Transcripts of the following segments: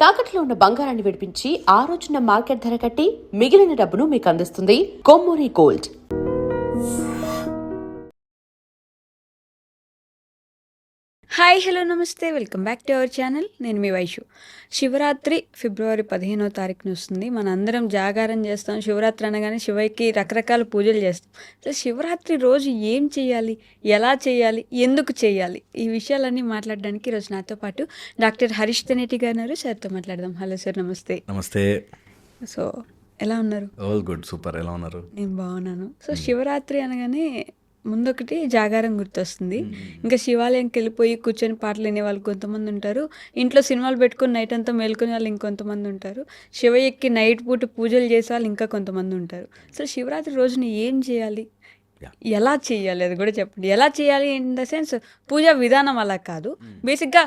తాకట్లో ఉన్న బంగారాన్ని విడిపించి ఆ రోజున మార్కెట్ ధర కట్టి మిగిలిన డబ్బును మీకు అందిస్తుంది కొమ్మూరి గోల్డ్. హాయ్ హలో నమస్తే, welcome back to our channel. నేను మీ వైషు. శివరాత్రి ఫిబ్రవరి 15వ తారీఖున వస్తుంది. మన అందరం జాగారం చేస్తాం. శివరాత్రి అనగానే శివయ్యకి రకరకాల పూజలు చేస్తాం. అసలు శివరాత్రి రోజు ఏం చేయాలి, ఎలా చేయాలి, ఎందుకు చేయాలి, ఈ విషయాలన్నీ మాట్లాడడానికి ఈరోజు నాతో పాటు డాక్టర్ హరీష్ తెనేటి గారు ఉన్నారు. సార్తో మాట్లాడదాం. హలో సార్, నమస్తే. నమస్తే. సో ఎలా ఉన్నారు? All good, super. ఎలా ఉన్నారు? నేను బాగున్నాను. సో శివరాత్రి అనగానే ముందొకటి జాగారం గుర్తొస్తుంది. ఇంకా శివాలయంకి వెళ్ళిపోయి కూర్చొని పాటలు వినే వాళ్ళు కొంతమంది ఉంటారు. ఇంట్లో సినిమాలు పెట్టుకుని నైట్ అంతా మేల్కొని వాళ్ళు ఇంకొంతమంది ఉంటారు. శివయ్యకి నైట్ పూట పూజలు చేసే వాళ్ళు ఇంకా కొంతమంది ఉంటారు. సో శివరాత్రి రోజున ఏం చేయాలి, ఎలా చేయాలి, అది కూడా చెప్పండి. ఎలా చేయాలి ఇన్ ద సెన్స్ పూజా విధానం అలా కాదు. బేసిక్గా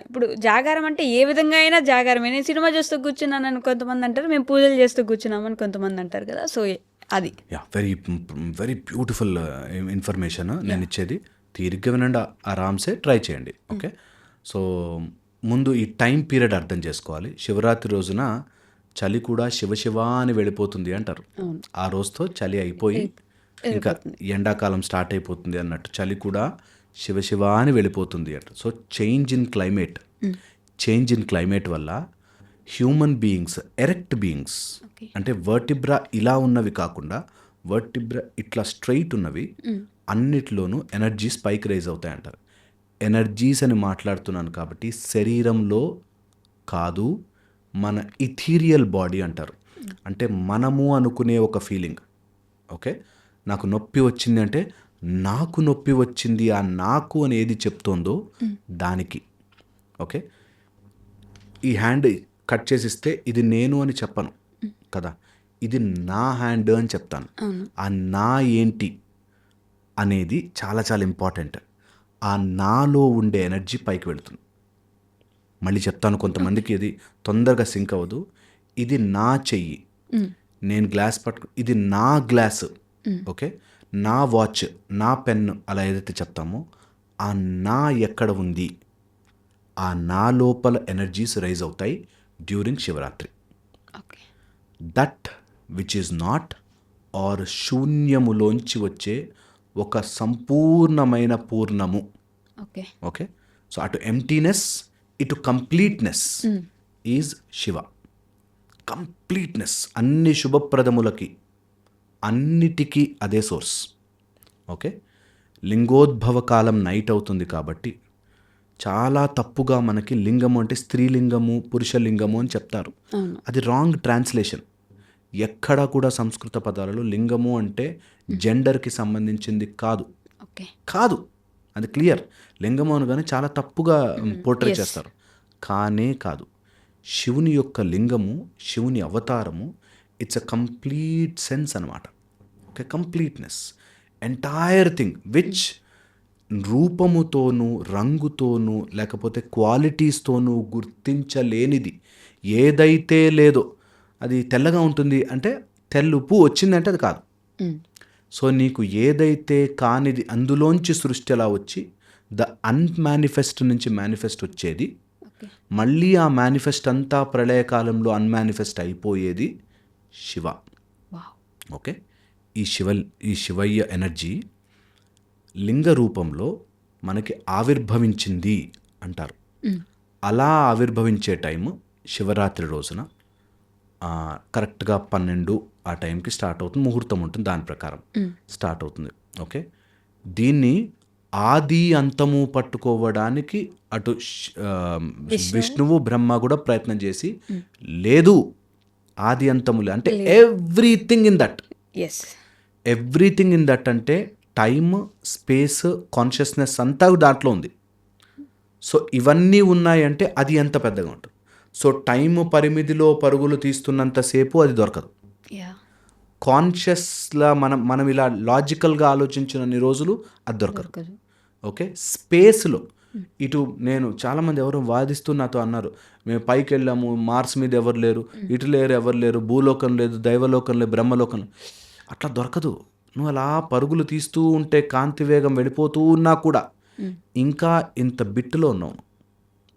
ఇప్పుడు జాగారం అంటే ఏ విధంగా అయినా జాగారమే. నేను సినిమా చూస్తూ కూర్చున్నానని కొంతమంది అంటారు, మేము పూజలు చేస్తూ కూర్చున్నామని కొంతమంది అంటారు కదా. సో అది వెరీ బ్యూటిఫుల్ ఇన్ఫర్మేషన్ నేను ఇచ్చేది. తీరిగ్గా వినండి, ఆరామ్సే ట్రై చేయండి. ఓకే. సో ముందు ఈ టైం పీరియడ్ అర్థం చేసుకోవాలి. శివరాత్రి రోజున చలి కూడా శివ అని వెళ్ళిపోతుంది అంటారు. ఆ రోజుతో చలి అయిపోయి ఇంకా ఎండాకాలం స్టార్ట్ అయిపోతుంది అన్నట్టు చలి కూడా శివ అని వెళ్ళిపోతుంది అంటారు. సో చేంజ్ ఇన్ క్లైమేట్ వల్ల హ్యూమన్ బీయింగ్స్, ఎరెక్ట్ బీయింగ్స్ అంటే వర్టిబ్రా ఇలా ఉన్నవి కాకుండా వర్టిబ్రా ఇట్లా స్ట్రైట్ ఉన్నవి అన్నిట్లోనూ ఎనర్జీస్ పైకి రైజ్ అవుతాయి అంటారు. ఎనర్జీస్ అని మాట్లాడుతున్నాను కాబట్టి శరీరంలో కాదు, మన ఇథీరియల్ బాడీ అంటారు. అంటే మనము అనుకునే ఒక ఫీలింగ్. ఓకే. నాకు నొప్పి వచ్చింది అంటే నాకు నొప్పి వచ్చింది, ఆ నాకు అని ఏది చెప్తోందో దానికి. ఓకే. ఈ హ్యాండ్ కట్ చేసిస్తే ఇది నేను అని చెప్పను కదా, ఇది నా హ్యాండ్ అని చెప్తాను. ఆ నా ఏంటి అనేది చాలా చాలా ఇంపార్టెంట్. ఆ నాలో ఉండే ఎనర్జీ పైకి వెళుతుంది. మళ్ళీ చెప్తాను, కొంతమందికి ఇది తొందరగా సింక్ అవ్వదు. ఇది నా చెయ్యి, నేను గ్లాస్ పట్టుకు, ఇది నా గ్లాసు. ఓకే. నా వాచ్, నా పెన్, అలా ఏదైతే చెప్తామో ఆ నా ఎక్కడ ఉంది, ఆ నా లోపల ఎనర్జీస్ రైజ్ అవుతాయి during Shivaratri. That which is not or శూన్యములోంచి వచ్చే ఒక సంపూర్ణమైన పూర్ణము. ఓకే. సో అటు ఎంటీనెస్, ఇటు కంప్లీట్నెస్ ఈజ్ శివ. కంప్లీట్నెస్ అన్ని శుభప్రదములకి అన్నిటికీ అదే సోర్స్. ఓకే. లింగోద్భవ కాలం నైట్ అవుతుంది కాబట్టి చాలా తప్పుగా మనకి లింగము అంటే స్త్రీలింగము, పురుషలింగము అని చెప్తారు. అది రాంగ్ ట్రాన్స్లేషన్. ఎక్కడా కూడా సంస్కృత పదాలలో లింగము అంటే జెండర్కి సంబంధించింది కాదు. అది క్లియర్. లింగము అనగానే చాలా తప్పుగా పోర్ట్రే చేస్తారు. కానే కాదు. శివుని యొక్క లింగము, శివుని అవతారము, ఇట్స్ అ కంప్లీట్ సెన్స్ అనమాట. Okay. Completeness, entire thing which రూపముతోనూ రంగుతోనూ లేకపోతే క్వాలిటీస్తోనూ గుర్తించలేనిది ఏదైతే లేదో. అది తెల్లగా ఉంటుంది అంటే తెల్లుపు వచ్చిందంటే అది కాదు. సో నీకు ఏదైతే కానిది అందులోంచి సృష్టి అలా వచ్చి ద అన్మానిఫెస్ట్ నుంచి మేనిఫెస్ట్ వచ్చేది, మళ్ళీ ఆ మేనిఫెస్ట్ అంతా ప్రళయకాలంలో అన్మానిఫెస్ట్ అయిపోయేది శివ. ఓకే. ఈ శివయ్య ఎనర్జీ లింగ రూపంలో మనకి ఆవిర్భవించింది అంటారు. అలా ఆవిర్భవించే టైము శివరాత్రి రోజున కరెక్ట్గా 12 ఆ టైంకి స్టార్ట్ అవుతుంది. ముహూర్తం ఉంటుంది, దాని ప్రకారం స్టార్ట్ అవుతుంది. ఓకే. దీన్ని ఆది అంతము పట్టుకోవడానికి అటు విష్ణువు బ్రహ్మ కూడా ప్రయత్నం చేసి లేదు, ఆది అంతములే అంటే ఎవ్రీథింగ్ ఇన్ దట్ అంటే టైమ్, స్పేస్, కాన్షియస్నెస్ అంతా దాంట్లో ఉంది. సో ఇవన్నీ ఉన్నాయంటే అది ఎంత పెద్దగా ఉంటుంది. సో టైం పరిమితిలో పరుగులు తీస్తున్నంతసేపు అది దొరకదు. కాన్షియస్లా మనం ఇలా లాజికల్గా ఆలోచించినన్ని రోజులు అది దొరకదు. ఓకే. స్పేస్లో ఇటు నేను చాలామంది ఎవరో వాదిస్తూ నాతో అన్నారు, మేము పైకి వెళ్ళాము, మార్స్ మీద ఎవరు లేరు, ఇటు లేరు, ఎవరు లేరు, భూలోకం లేదు, దైవలోకం లేదు, బ్రహ్మలోకం. అట్లా దొరకదు. నువ్వు అలా పరుగులు తీస్తూ ఉంటే కాంతి వేగం వెళ్ళిపోతూ ఉన్నా కూడా ఇంకా ఇంత బిట్టులో ఉన్నావు.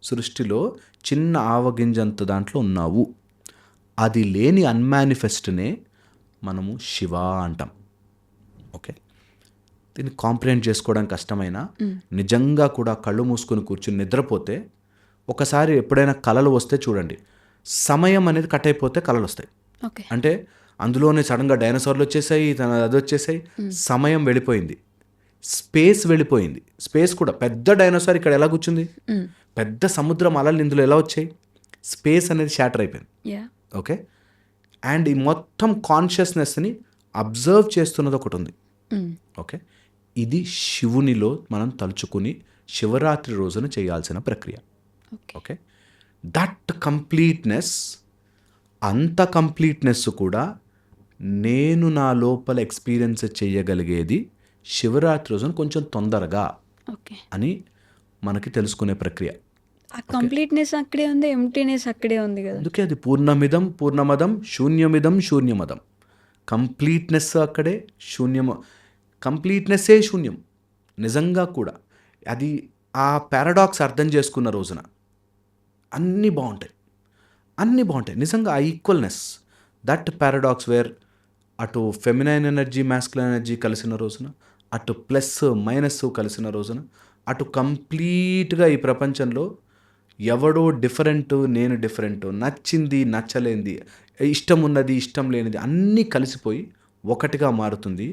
సృష్టిలో చిన్న ఆవగింజంత దాంట్లో ఉన్నావు. అది లేని అన్మానిఫెస్ట్నే మనము శివ అంటాం. ఓకే, దీన్ని కాంప్రిహెండ్ చేసుకోవడం కష్టమైనా నిజంగా కూడా కళ్ళు మూసుకొని కూర్చుని నిద్రపోతే ఒకసారి ఎప్పుడైనా కలలు వస్తే చూడండి, సమయం అనేది కట్ అయిపోతే కలలు వస్తాయి. ఓకే. అంటే అందులోనే సడన్గా డైనోసార్లు వచ్చేసాయి, అది వచ్చేసాయి, సమయం వెళ్ళిపోయింది, స్పేస్ వెళ్ళిపోయింది. స్పేస్ కూడా పెద్ద డైనోసార్ ఇక్కడ ఎలా కూర్చుంది, పెద్ద సముద్రం అలలు ఇందులో ఎలా వచ్చాయి, స్పేస్ అనేది షాటర్ అయిపోయింది. యా. ఓకే, అండ్ ఈ మొత్తం కాన్షియస్నెస్ని అబ్జర్వ్ చేస్తున్నది ఒకటి ఉంది. ఓకే, ఇది శివునిలో మనం తలుచుకుని శివరాత్రి రోజున చేయాల్సిన ప్రక్రియ. ఓకే, దట్ కంప్లీట్నెస్, అంత కంప్లీట్నెస్ కూడా నేను నా లోపల ఎక్స్పీరియన్స్ చేయగలిగేది శివరాత్రి రోజున కొంచెం తొందరగా ఓకే. అని మనకి తెలుసుకునే ప్రక్రియ. ఆ కంప్లీట్నెస్ అక్కడే ఉంది, ఎంప్టీనెస్ అక్కడే ఉంది కదా. అందుకే అది పూర్ణమిదం పూర్ణమదం శూన్యమిదం శూన్యమదం. కంప్లీట్నెస్ అక్కడే, కంప్లీట్నెస్సే శూన్యం. నిజంగా కూడా అది ఆ పారాడాక్స్ అర్థం చేసుకున్న రోజున అన్నీ బాగుంటాయి. నిజంగా ఆ ఈక్వల్నెస్, దట్ పారాడాక్స్ వేర్ అటు ఫెమినైన్ ఎనర్జీ మాస్కులైన్ ఎనర్జీ కలిసిన రోజున, అటు ప్లస్ మైనస్ కలిసిన రోజున, అటు కంప్లీట్గా ఈ ప్రపంచంలో ఎవడో డిఫరెంట్, నేను డిఫరెంట్, నచ్చింది నచ్చలేనిది, ఇష్టం ఉన్నది ఇష్టం లేనిది అన్నీ కలిసిపోయి ఒకటిగా మారుతుంది.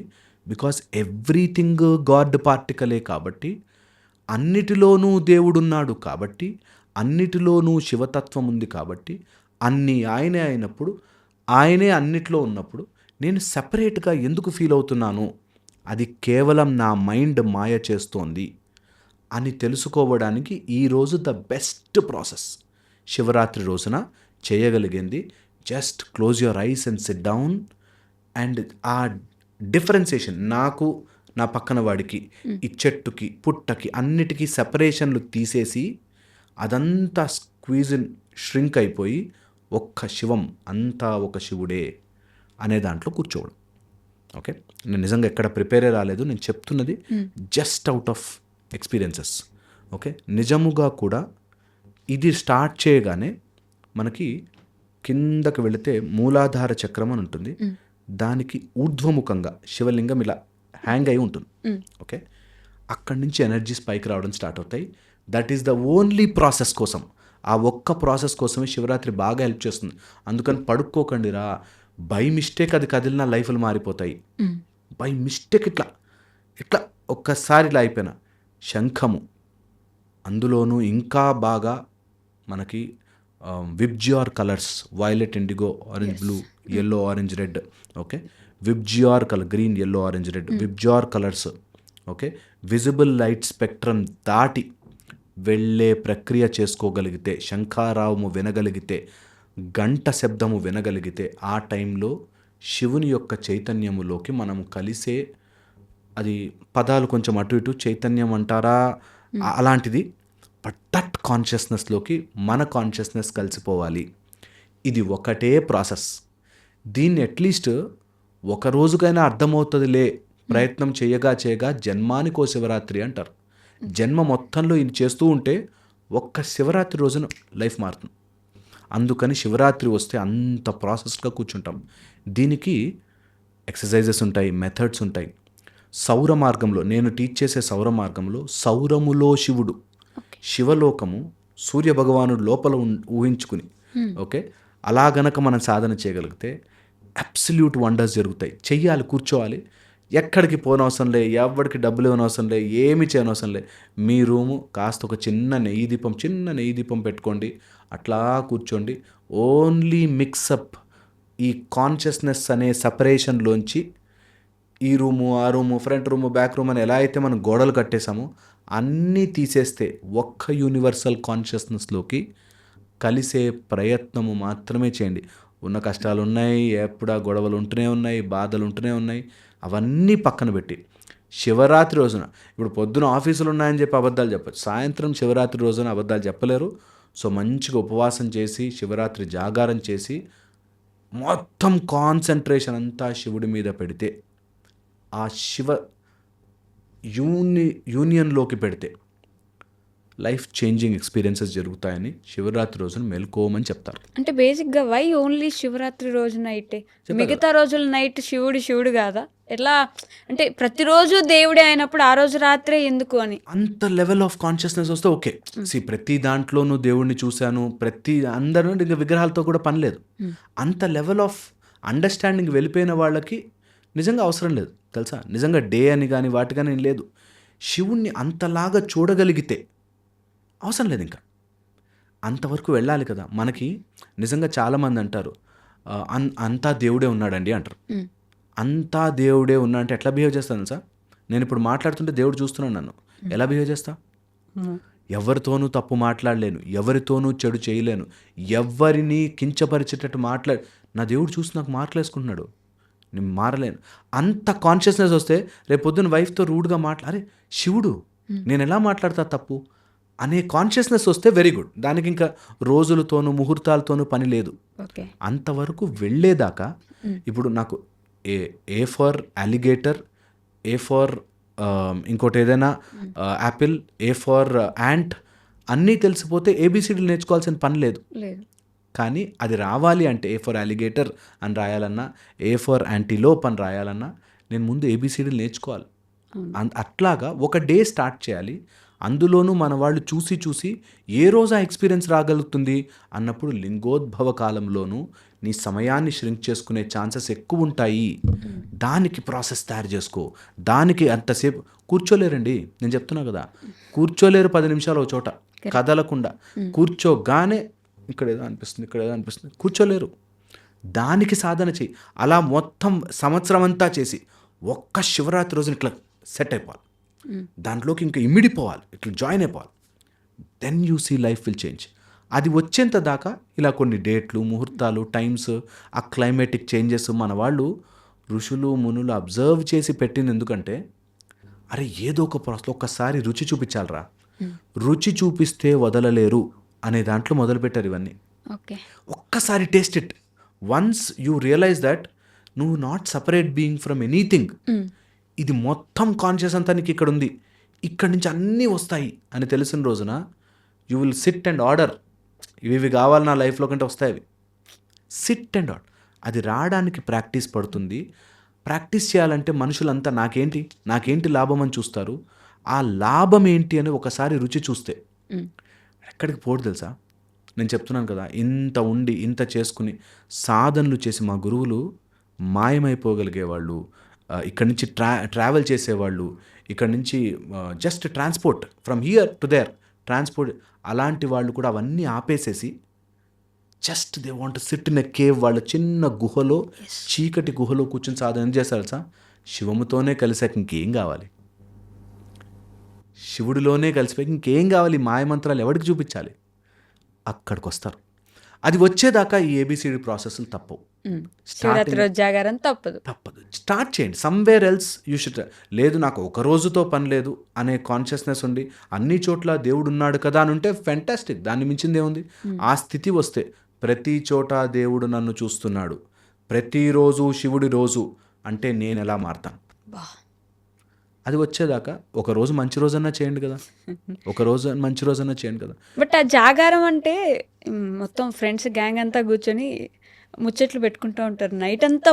బికాస్ ఎవ్రీథింగ్ గాడ్ పార్టికలే కాబట్టి, అన్నిటిలోనూ దేవుడున్నాడు కాబట్టి, అన్నిటిలోనూ శివతత్వం ఉంది కాబట్టి, అన్నీ ఆయనే అయినప్పుడు, ఆయనే అన్నిట్లో ఉన్నప్పుడు నేను సపరేట్గా ఎందుకు ఫీల్ అవుతున్నాను, అది కేవలం నా మైండ్ మాయ చేస్తోంది అని తెలుసుకోవడానికి ఈరోజు ద బెస్ట్ ప్రాసెస్. శివరాత్రి రోజున చేయగలిగింది just close your eyes and SIT down, and ఆ డిఫరెన్సియేషన్, నాకు నా పక్కన వాడికి, ఈ చెట్టుకి పుట్టకి అన్నిటికీ సెపరేషన్లు తీసేసి అదంతా స్క్వీజ్ ష్రింక్ అయిపోయి ఒక్క శివం, అంతా ఒక శివుడే అనే దాంట్లో కూర్చోవడం. ఓకే, నేను నిజంగా ఎక్కడ ప్రిపేరే రాలేదు, నేను చెప్తున్నది just out of experiences. Okay, నిజముగా కూడా ఇది స్టార్ట్ చేయగానే మనకి కిందకి వెళితే మూలాధార చక్రం అని ఉంటుంది, దానికి ఊర్ధ్వముఖంగా శివలింగం ఇలా హ్యాంగ్ అయి ఉంటుంది. ఓకే, అక్కడి నుంచి ఎనర్జీస్ పైకి రావడం స్టార్ట్ అవుతాయి. That is the only process కోసం, ఆ ఒక్క ప్రాసెస్ కోసమే శివరాత్రి బాగా హెల్ప్ చేస్తుంది. అందుకని పడుక్కోకండి రా, బై మిస్టేక్ అది కదిలిన లైఫ్లు మారిపోతాయి. బై మిస్టేక్ ఇట్లా ఒక్కసారి ఇలా అయిపోయిన శంఖము, అందులోనూ ఇంకా బాగా మనకి VIBGYOR colours, violet, indigo, orange, blue, yellow, orange, red. Okay, VIBGYOR colour, green, yellow, orange, red, VIBGYOR colours. Okay, visible light spectrum దాటి వెళ్ళే ప్రక్రియ చేసుకోగలిగితే, శంఖారావము వినగలిగితే, గంట శబ్దము వినగలిగితే, ఆ టైంలో శివుని యొక్క చైతన్యములోకి మనం కలిసే, అది పదాలు కొంచెం అటు ఇటు చైతన్యం అంటారా అలాంటిది, బట్ దట్ కాన్షియస్నెస్లోకి మన కాన్షియస్నెస్ కలిసిపోవాలి. ఇది ఒకటే ప్రాసెస్. దీన్ని అట్లీస్ట్ ఒక రోజుకైనా అర్థమవుతుందిలే, ప్రయత్నం చేయగా జన్మానికో శివరాత్రి అంటారు. జన్మ మొత్తంలో ఇది చేస్తూ ఉంటే ఒక్క శివరాత్రి రోజున లైఫ్ మారుతుంది. అందుకని శివరాత్రి వస్తే అంత ప్రాసెస్గా కూర్చుంటాం. దీనికి ఎక్సర్సైజెస్ ఉంటాయి, మెథడ్స్ ఉంటాయి. సౌర మార్గంలో, నేను టీచ్ చేసే సౌర మార్గంలో, సౌరములో శివుడు, శివలోకము సూర్యభగవానుడు లోపల ఊహించుకుని, ఓకే, అలా గనక మనం సాధన చేయగలిగితే అబ్సల్యూట్ వండర్స్ జరుగుతాయి. చెయ్యాలి, కూర్చోవాలి, ఎక్కడికి పోనవసరం లే, ఎవరికి డబ్బులు ఇవ్వనవసరం లే, ఏమి చేయనవసరం లే. మీ రూము కాస్త ఒక చిన్న నెయ్యి దీపం పెట్టుకోండి, అట్లా కూర్చోండి. ఓన్లీ మిక్సప్ ఈ కాన్షియస్నెస్ అనే సపరేషన్లోంచి ఈ రూము, ఆ room, front room, back room అని ఎలా అయితే మనం గోడలు కట్టేసామో అన్నీ తీసేస్తే ఒక్క యూనివర్సల్ కాన్షియస్నెస్లోకి కలిసే ప్రయత్నము మాత్రమే చేయండి. ఉన్న కష్టాలు ఉన్నాయి, ఎప్పుడు ఆ గొడవలు ఉంటూనే ఉన్నాయి, బాధలు ఉంటూనే ఉన్నాయి, అవన్నీ పక్కన పెట్టి శివరాత్రి రోజున, ఇప్పుడు పొద్దున ఆఫీసులు ఉన్నాయని చెప్పి అబద్ధాలు చెప్పచ్చు, సాయంత్రం శివరాత్రి రోజున అబద్ధాలు చెప్పలేరు. సో మంచిగా ఉపవాసం చేసి, శివరాత్రి జాగారం చేసి, మొత్తం కాన్సన్ట్రేషన్ అంతా శివుడి మీద పెడితే, ఆ శివ యూనియన్లోకి పెడితే లైఫ్ చేంజింగ్ ఎక్స్పీరియన్సెస్ జరుగుతాయని శివరాత్రి రోజున మెలుకోమని చెప్తారు. అంటే బేసిక్గా వై ఓన్లీ శివరాత్రి రోజు నైటే, మిగతా రోజుల నైట్ శివుడు కాదా? ఎట్లా అంటే ప్రతిరోజు దేవుడే అయినప్పుడు ఆ రోజు రాత్రే ఎందుకు అని? అంత లెవెల్ ఆఫ్ కాన్షియస్నెస్ వస్తే ఓకే. ప్రతి దాంట్లోనూ దేవుడిని చూశాను, అందరూ ఇంకా విగ్రహాలతో కూడా పని లేదు. అంత లెవెల్ ఆఫ్ అండర్స్టాండింగ్ వెళ్ళిపోయిన వాళ్ళకి నిజంగా అవసరం లేదు తెలుసా. నిజంగా డే అని కానీ వాటి కానీ లేదు. శివుణ్ణి అంతలాగా చూడగలిగితే అవసరం లేదు ఇంకా. అంతవరకు వెళ్ళాలి కదా. మనకి నిజంగా చాలామంది అంటారు అంతా దేవుడే ఉన్నాడండి అంటారు. అంతా దేవుడే ఉన్నా అంటే ఎట్లా బిహేవ్ చేస్తాను సార్? నేను ఇప్పుడు మాట్లాడుతుంటే దేవుడు చూస్తున్నాను నన్ను, ఎలా బిహేవ్ చేస్తా? ఎవరితోనూ తప్పు మాట్లాడలేను, ఎవరితోనూ చెడు చేయలేను, ఎవరిని కించపరిచేటట్టు నా దేవుడు చూసి నాకు మార్కులేసుకుంటున్నాడు, నేను మారలేను. అంత కాన్షియస్నెస్ వస్తే రేపు పొద్దున్న వైఫ్తో రూడ్గా అరే శివుడు నేను ఎలా మాట్లాడతా తప్పు అనే కాన్షియస్నెస్ వస్తే వెరీ గుడ్. దానికి ఇంకా రోజులతోనూ ముహూర్తాలతోనూ పని లేదు. అంతవరకు వెళ్ళేదాకా ఇప్పుడు నాకు A for alligator, A for ఇంకోటి ఏదైనా యాపిల్, ఏ ఫర్ యాంట్ అన్నీ తెలిసిపోతే ఏబిసిడీలు నేర్చుకోవాల్సిన పని లేదు. కానీ అది రావాలి అంటే ఏ ఫర్ అలిగేటర్ అని రాయాలన్నా, ఏ ఫర్ యాంటీలోప్ అని రాయాలన్నా నేను ముందు ఏబిసిడీలు నేర్చుకోవాలి. అట్లాగా ఒక డే స్టార్ట్ చేయాలి. అందులోనూ మన వాళ్ళు చూసి ఏ రోజు ఆ ఎక్స్పీరియన్స్ రాగలుగుతుంది అన్నప్పుడు లింగోద్భవ కాలంలోనూ నీ సమయాన్ని ష్రింక్ చేసుకునే ఛాన్సెస్ ఎక్కువ ఉంటాయి. దానికి ప్రాసెస్ తయారు చేసుకో. దానికి అంతసేపు కూర్చోలేరండి, నేను చెప్తున్నా కదా, కూర్చోలేరు 10 నిమిషాలు ఒక చోట కదలకుండా. కూర్చోగానే ఇక్కడ ఏదో అనిపిస్తుంది కూర్చోలేరు. దానికి సాధన చెయ్యి. అలా మొత్తం సంవత్సరం అంతా చేసి ఒక్క శివరాత్రి రోజున ఇట్లా సెట్ అయిపోవాలి, దాంట్లోకి ఇంకా ఇమిడిపోవాలి, ఇట్లా జాయిన్ అయిపోవాలి. Then you see life will change. అది వచ్చేంత దాకా ఇలా కొన్ని డేట్లు, ముహూర్తాలు, టైమ్స్, ఆ క్లైమేటిక్ చేంజెస్ మన వాళ్ళు ఋషులు మునులు అబ్జర్వ్ చేసి పెట్టింది. ఎందుకంటే అరే ఏదో ఒక ప్రాసెస్ ఒక్కసారి రుచి చూపించాలరా, రుచి చూపిస్తే వదలలేరు అనే దాంట్లో మొదలుపెట్టారు ఇవన్నీ. ఒక్కసారి taste it. Once you realise that నువ్వు not separate being from anything, ఇది మొత్తం కాన్షియస్ అంతా నీకు ఇక్కడ ఉంది, ఇక్కడి నుంచి అన్నీ వస్తాయి అని తెలిసిన రోజున you will SIT and order. ఇవి కావాలి నా లైఫ్లో కంటే వస్తాయి అవి. SIT and order. అది రావడానికి ప్రాక్టీస్ పడుతుంది. ప్రాక్టీస్ చేయాలంటే మనుషులంతా నాకేంటి లాభం అని చూస్తారు. ఆ లాభం ఏంటి అని ఒకసారి రుచి చూస్తే ఎక్కడికి పోడు తెలుసా. నేను చెప్తున్నాను కదా, ఇంత ఉండి ఇంత చేసుకుని సాధనలు చేసి మా గురువులు మాయమైపోగలిగేవాళ్ళు, ఇక్కడి నుంచి ట్రావెల్ చేసేవాళ్ళు, ఇక్కడి నుంచి just transport from here to there transport, అలాంటి వాళ్ళు కూడా అవన్నీ ఆపేసేసి just they want sit in a cave. వాళ్ళ చిన్న గుహలో, చీకటి గుహలో కూర్చొని సాధన చేస్తారు సార్. శివముతోనే కలిసాక ఇంకేం కావాలి? శివుడిలోనే కలిసిపోయి ఇంకేం కావాలి? మాయమంత్రాలు ఎవరికి చూపించాలి? అక్కడికి వస్తారు. అది వచ్చేదాకా ఈ ఏబిసిడి ప్రాసెస్లు తప్పవు. శివరాత్రి రోజు జాగారం తప్పదు. స్టార్ట్ చేయండి. Somewhere else you should. లేదు నాకు ఒక రోజుతో పని లేదు అనే కాన్షియస్నెస్ ఉండి అన్ని చోట్ల దేవుడు ఉన్నాడు కదా అని ఉంటే ఫెంటాస్టిక్, దాన్ని మించింది ఏముంది. ఆ స్థితి వస్తే ప్రతి చోట దేవుడు నన్ను చూస్తున్నాడు, ప్రతిరోజు శివుడి రోజు అంటే నేను ఎలా మారుతాను? అది వచ్చేదాకా ఒక రోజు మంచి రోజన్నా చేయండి కదా, ఒక రోజు మంచి రోజన్నా చేయండి కదా. బట్ ఆ జాగారం అంటే మొత్తం ఫ్రెండ్స్ గ్యాంగ్ అంతా కూర్చొని ముచ్చట్లు పెట్టుకుంటూ ఉంటారు నైట్ అంతా.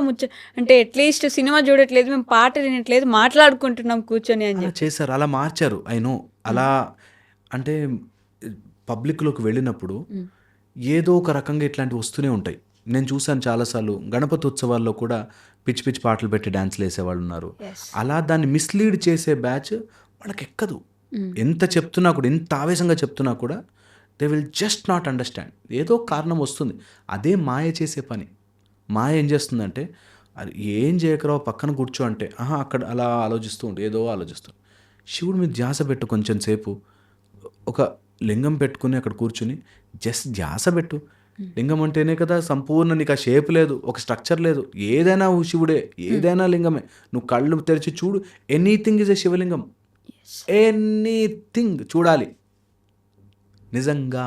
అంటే అట్లీస్ట్ సినిమా చూడట్లేదు, మేము పాట వినట్లేదు, మాట్లాడుకుంటున్నాం కూర్చొని అని చేశారు. అలా మార్చారు. అయినో అలా అంటే పబ్లిక్లోకి వెళ్ళినప్పుడు ఏదో ఒక రకంగా ఇట్లాంటివి వస్తూనే ఉంటాయి. నేను చూశాను చాలాసార్లు. గణపతి ఉత్సవాల్లో కూడా పిచ్చి పిచ్చి పాటలు పెట్టి డ్యాన్స్లు వేసేవాళ్ళు ఉన్నారు. అలా దాన్ని మిస్లీడ్ చేసే బ్యాచ్ వాళ్ళకి ఎక్కదు. ఎంత చెప్తున్నా కూడా, ఎంత ఆవేశంగా చెప్తున్నా కూడా they will just not understand. ఏదో కారణం వస్తుంది. అదే మాయ చేసే పని. మాయ ఏం చేస్తుందంటే అది ఏం చేయకరావు పక్కన కూర్చో అంటే అక్కడ అలా ఆలోచిస్తూ ఉంటే ఏదో ఆలోచిస్తాం. శివుడి మీద ధ్యాస పెట్టు, కొంచెం సేపు ఒక లింగం పెట్టుకుని అక్కడ కూర్చుని జస్ట్ ధ్యాస పెట్టు. లింగం అంటేనే కదా సంపూర్ణ, నీకు ఆ షేప్ లేదు, ఒక స్ట్రక్చర్ లేదు. ఏదైనా శివుడే, ఏదైనా లింగమే. నువ్వు కళ్ళు తెరిచి చూడు, ఎనీథింగ్ ఈజ్ ఎ శివలింగం. ఎనీథింగ్ చూడాలి నిజంగా.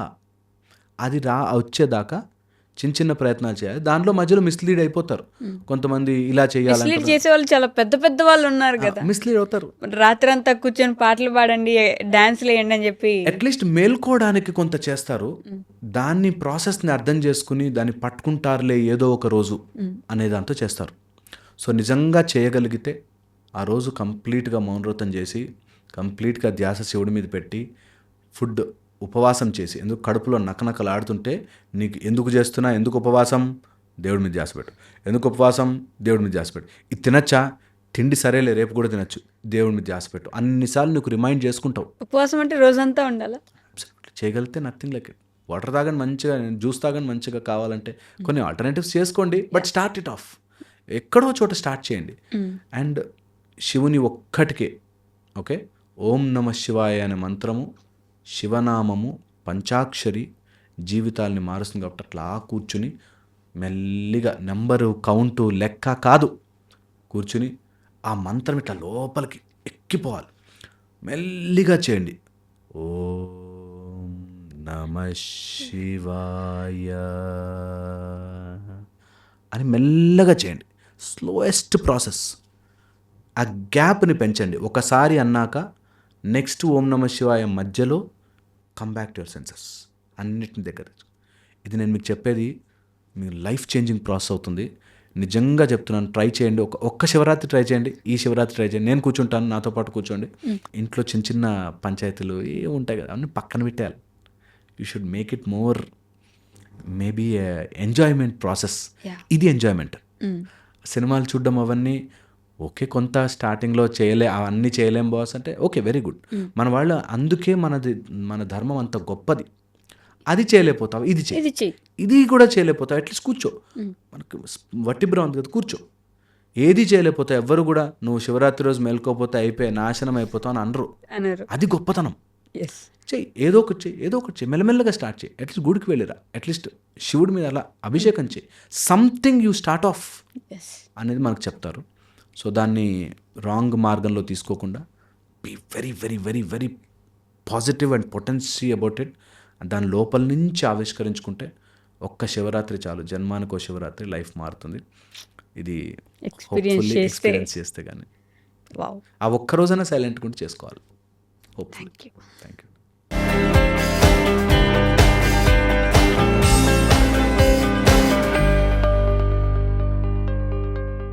అది వచ్చేదాకా చిన్న చిన్న ప్రయత్నాలు చేయాలి. దాంట్లో మధ్యలో మిస్లీడ్ అయిపోతారు. కొంతమంది ఇలా మిస్లీడ్ చేయాలంటారు, చేసే వాళ్ళు చాలా పెద్ద పెద్ద వాళ్ళు ఉన్నారు కదా. మిస్లీడ్ అవుతారు. రాత్రంతా కూర్చొని పాటలు పాడండి, డాన్స్లు వేయండి అని చెప్పి. అట్లీస్ట్ మేల్కోవడానికి కొంత చేస్తారు. దాన్ని ప్రాసెస్ని అర్థం చేసుకుని దాన్ని పట్టుకుంటారులే ఏదో ఒక రోజు అనే దాంతో చేస్తారు. సో నిజంగా చేయగలిగితే ఆ రోజు కంప్లీట్గా మౌనవ్రతం చేసి కంప్లీట్గా ధ్యాస శివుడి మీద పెట్టి ఫుడ్ ఉపవాసం చేసి, ఎందుకు కడుపులో నకనకలాడుతుంటే నీకు ఎందుకు చేస్తున్నా, ఎందుకు ఉపవాసం, దేవుడి మీద ధ్యాస పెట్టు. ఎందుకు ఉపవాసం, దేవుడి మీద ధ్యాస పెట్టు. ఇది తినచ్చా, తిండి సరేలే రేపు కూడా తినచ్చు, దేవుడి మీద ధ్యాస పెట్టు. అన్నిసార్లు నీకు రిమైండ్ చేసుకుంటావు. ఉపవాసం అంటే రోజంతా ఉండాలా? చేయగలిగితే నథింగ్ లైక్ ఇట్. వాటర్ తాగని మంచిగా, జ్యూస్ తాగని మంచిగా కావాలంటే కొన్ని ఆల్టర్నేటివ్స్ చేసుకోండి, బట్ స్టార్ట్ ఇట్ ఆఫ్. ఎక్కడో చోట స్టార్ట్ చేయండి. అండ్ శివుని ఒక్కటికే, ఓకే, ఓం నమ శివాయ అనే మంత్రము, శివనామము, పంచాక్షరి జీవితాల్ని మారుస్తుంది. కాబట్టి అట్లా కూర్చుని మెల్లిగా నెంబరు కౌంటు లెక్క కాదు, కూర్చుని ఆ మంత్రం ఇట్లా లోపలికి ఎక్కిపోవాలి. మెల్లిగా చేయండి. ఓం నమ శివాయ అని మెల్లగా చేయండి. Slowest process. ఆ గ్యాప్ని పెంచండి. ఒకసారి అన్నాక నెక్స్ట్ ఓం నమ శివాయ మధ్యలో come back to your senses, అన్నిటిని దగ్గర. ఇది నేను మీకు చెప్పేది మీ లైఫ్ చేంజింగ్ ప్రాసెస్ అవుతుంది. నిజంగా చెప్తున్నాను, ట్రై చేయండి. ఒక్క శివరాత్రి ట్రై చేయండి, ఈ శివరాత్రి ట్రై చేయండి. నేను కూర్చుంటాను, నాతో పాటు కూర్చోండి. ఇంట్లో చిన్న చిన్న పంచాయతీలు ఏ ఉంటాయి కదా, అన్నీ పక్కన పెట్టేయాలి. You should make it more maybe enjoyment process. ఇది ఎంజాయ్మెంట్. సినిమాలు చూడడం అవన్నీ ఓకే, కొంత స్టార్టింగ్లో అవన్నీ చేయలేం బాస్ అంటే ఓకే, వెరీ గుడ్. మన వాళ్ళు అందుకే మన ధర్మం అంత గొప్పది. అది చేయలేకపోతావు, ఇది చేయి, ఇది కూడా చేయలేకపోతావు, అట్లీస్ట్ కూర్చో. మనకు వట్టిబ్రా ఉంది కదా, కూర్చో. ఏది చేయలేకపోతావు. ఎవ్వరు కూడా నువ్వు శివరాత్రి రోజు మేల్కోపోతే అయిపోయి నాశనం అయిపోతావు అని అనరు. అది గొప్పతనం. చెయ్యి, ఏదో ఒకటి చెయ్యి, మెల్లమెల్లగా స్టార్ట్ చేయి. అట్లీస్ట్ గుడికి వెళ్ళిరా, అట్లీస్ట్ శివుడి మీద అలా అభిషేకం చేయి. సంథింగ్ యూ స్టార్ట్ ఆఫ్ అనేది మనకు చెప్తారు. సో దాన్ని రాంగ్ మార్గంలో తీసుకోకుండా be very very very very positive and potency about it. దాని లోపల నుంచి ఆవిష్కరించుకుంటే ఒక్క శివరాత్రి చాలు, జన్మానికో శివరాత్రి, లైఫ్ మారుతుంది. ఇది ఎక్స్పీరియన్స్ చేస్తే కానీ ఆ ఒక్క రోజైనా సైలెంట్గా ఉండి చేసుకోవాలి. హోప్ఫుల్లీ. Thank you.